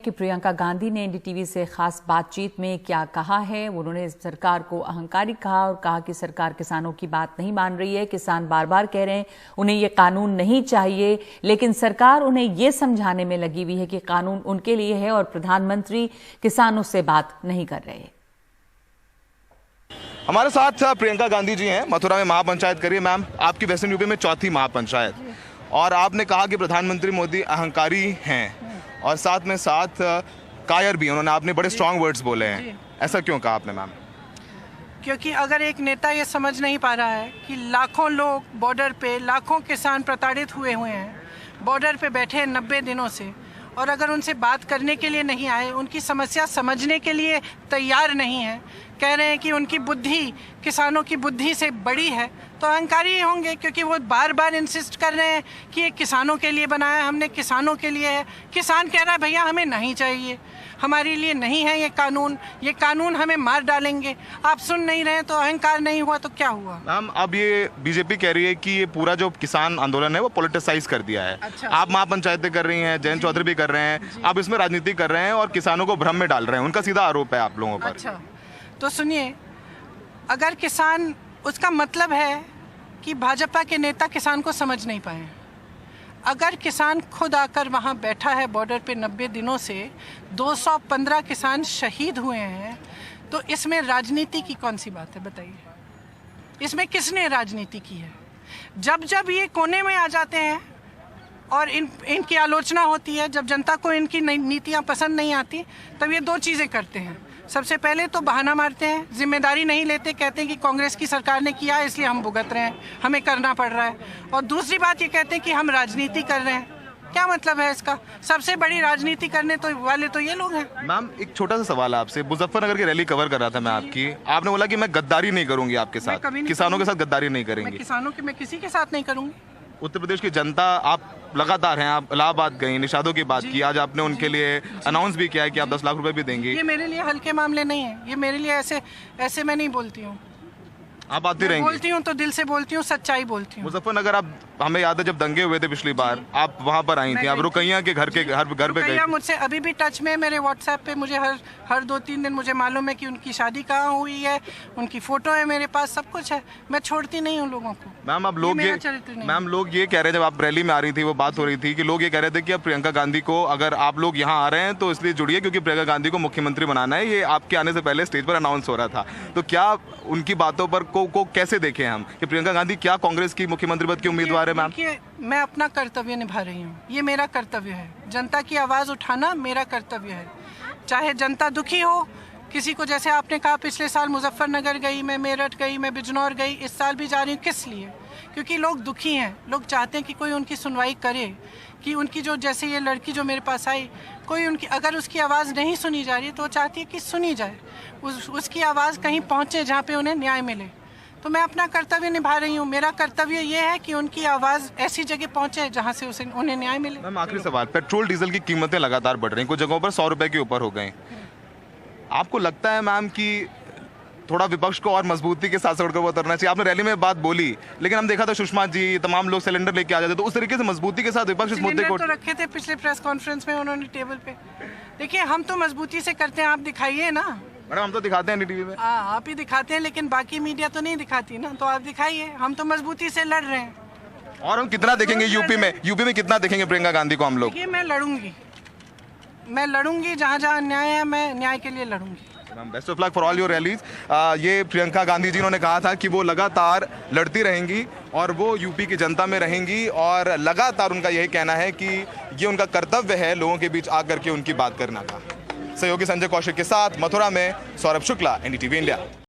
कि प्रियंका गांधी ने एनडीटीवी से खास बातचीत में क्या कहा है। उन्होंने सरकार को अहंकारी कहा और कहा कि सरकार किसानों की बात नहीं मान रही है। किसान बार बार कह रहे हैं उन्हें ये कानून नहीं चाहिए, लेकिन सरकार उन्हें ये समझाने में लगी हुई है कि कानून उनके लिए है और प्रधानमंत्री किसानों से बात नहीं कर रहे। हमारे साथ प्रियंका गांधी जी हैं, मथुरा में महापंचायत करिए। मैम, आपकी वेस्टर्न यूपी में चौथी महापंचायत और आपने कहा कि प्रधानमंत्री मोदी अहंकारी हैं और साथ में साथ कायर भी। उन्होंने आपने बड़े स्ट्रांग वर्ड्स बोले हैं, ऐसा क्यों कहा आपने मैम? क्योंकि अगर एक नेता ये समझ नहीं पा रहा है कि लाखों लोग बॉर्डर पे, लाखों किसान प्रताड़ित हुए हैं, बॉर्डर पे बैठे हैं 90 दिनों से, और अगर उनसे बात करने के लिए नहीं आए, उनकी समस्या समझने के लिए तैयार नहीं है, कह रहे हैं कि उनकी बुद्धि किसानों की बुद्धि से बड़ी है, तो अहंकारी होंगे। क्योंकि वो बार बार इंसिस्ट कर रहे हैं कि ये किसानों के लिए बनाया है, हमने किसानों के लिए है। किसान कह रहा है भैया हमें नहीं चाहिए, हमारे लिए नहीं है ये कानून हमें मार डालेंगे। आप सुन नहीं रहे तो अहंकार नहीं हुआ तो क्या हुआ? मैम, अब ये बीजेपी कह रही है कि ये पूरा जो किसान आंदोलन है वो पॉलिटिसाइज कर दिया है। अच्छा। आप महापंचायतें कर रही हैं, जयंत चौधरी भी कर रहे हैं, आप इसमें राजनीति कर रहे हैं और किसानों को भ्रम में डाल रहे हैं। उनका सीधा आरोप है आप लोगों पर। अच्छा, तो सुनिए, अगर किसान, उसका मतलब है कि भाजपा के नेता किसान को समझ नहीं पाए। अगर किसान खुद आकर वहाँ बैठा है बॉर्डर पे 90 दिनों से, 215 किसान शहीद हुए हैं, तो इसमें राजनीति की कौन सी बात है बताइए? इसमें किसने राजनीति की है? जब जब ये कोने में आ जाते हैं और इनकी आलोचना होती है, जब जनता को इनकी नीतियाँ पसंद नहीं आती, तब ये दो चीज़ें करते हैं। सबसे पहले तो बहाना मारते हैं, जिम्मेदारी नहीं लेते, कहते हैं कि कांग्रेस की सरकार ने किया है इसलिए हम भुगत रहे हैं, हमें करना पड़ रहा है। और दूसरी बात ये कहते हैं कि हम राजनीति कर रहे हैं। क्या मतलब है इसका? सबसे बड़ी राजनीति करने तो वाले तो ये लोग हैं। मैम, एक छोटा सा सवाल आपसे। मुजफ्फरनगर की रैली कवर कर रहा था मैं आपकी, आपने बोला कि मैं गद्दारी नहीं करूंगी आपके साथ, किसानों के साथ गद्दारी नहीं करेंगी। मैं किसी के साथ नहीं करूंगी। उत्तर प्रदेश की जनता, आप लगातार हैं, आप इलाहाबाद गई, निषादों की बात की, आज आपने उनके लिए अनाउंस भी किया है कि आप 10 लाख रुपए भी देंगे। ये मेरे लिए हल्के मामले नहीं है, ये मेरे लिए ऐसे मैं नहीं बोलती हूँ। आप आती रहेंगी? बोलती हूँ तो दिल से बोलती हूँ, सच्चाई बोलती हूँ। मुजफ्फरनगर, आप, हमें याद है जब दंगे हुए थे पिछली बार, आप वहाँ पर आई थी, आप रुकैया के घर पे गई। मुझसे अभी भी टच में, मेरे व्हाट्सएप पे मुझे हर 2-3 दिन मुझे मालूम है कि उनकी शादी कहाँ हुई है, उनकी फोटो है मेरे पास, सब कुछ है। मैं छोड़ती नहीं हूँ लोगों को। मैम, अब लोग ये कह रहे हैं, जब आप रैली में आ रही थी वो बात हो रही थी कि लोग ये कह रहे थे कि अब प्रियंका गांधी को, अगर आप लोग यहाँ आ रहे हैं तो इसलिए जुड़िए क्योंकि प्रियंका गांधी को मुख्यमंत्री बनाना है। ये आपके आने से पहले स्टेज पर अनाउंस हो रहा था, तो क्या उनकी बातों पर को कैसे देखें हम कि प्रियंका गांधी क्या कांग्रेस की मुख्यमंत्री पद की उम्मीदवार है? मैम, मैं अपना कर्तव्य निभा रही हूँ, ये मेरा कर्तव्य है। जनता की आवाज़ उठाना मेरा कर्तव्य है, चाहे जनता दुखी हो। किसी को, जैसे आपने कहा, पिछले साल मुजफ्फरनगर गई, मैं मेरठ गई, मैं बिजनौर गई, इस साल भी जा रही हूँ। किस लिए? क्योंकि लोग दुखी हैं, लोग चाहते हैं कि कोई उनकी सुनवाई करे, कि उनकी जो, जैसे ये लड़की जो मेरे पास आई, कोई उनकी, अगर उसकी आवाज़ नहीं सुनी जा रही तो वो चाहती है कि सुनी जाए, उसकी आवाज़ कहीं पहुँचे जहाँ पे उन्हें न्याय मिले। तो मैं अपना कर्तव्य निभा रही हूँ। मेरा कर्तव्य ये है कि उनकी आवाज़ ऐसी जगह पहुँचे जहाँ से उन्हें न्याय मिले। मैम, आखिरी सवाल, पेट्रोल डीजल की कीमतें लगातार बढ़ रही हैं, कुछ जगहों पर 100 रुपए के ऊपर हो गए। आपको लगता है मैम कि थोड़ा विपक्ष को और मजबूती के साथ सड़कों पर उतरना चाहिए? आपने रैली में बात बोली, लेकिन हम देखा था सुषमा जी, तमाम लोग सिलेंडर लेके आ जाते, तो उस तरीके से मजबूती के साथ विपक्ष इस मुद्दे को तो रखे थे पिछले प्रेस कॉन्फ्रेंस में उन्होंने टेबल पे। देखिए, हम तो मजबूती से करते हैं, आप दिखाइए ना। मैडम, हम तो दिखाते हैं एनडीटीवी में। आप ही दिखाते हैं, लेकिन बाकी मीडिया तो नहीं दिखाती ना, तो आप दिखाइए। हम तो मजबूती से लड़ रहे हैं। और हम कितना देखेंगे यूपी में कितना देखेंगे प्रियंका गांधी को हम लोग? मैं लड़ूंगी जहाँ जहाँ अन्याय है, मैं न्याय के लिए लड़ूंगी। Best of luck for all your rallies. ये प्रियंका गांधी जी ने कहा था कि वो लगातार लड़ती रहेंगी और वो यूपी की जनता में रहेंगी और लगातार उनका यही कहना है कि ये उनका कर्तव्य है लोगों के बीच आकर के उनकी बात करना का। सहयोगी संजय कौशिक के साथ मथुरा में सौरभ शुक्ला, एनडीटीवी इंडिया।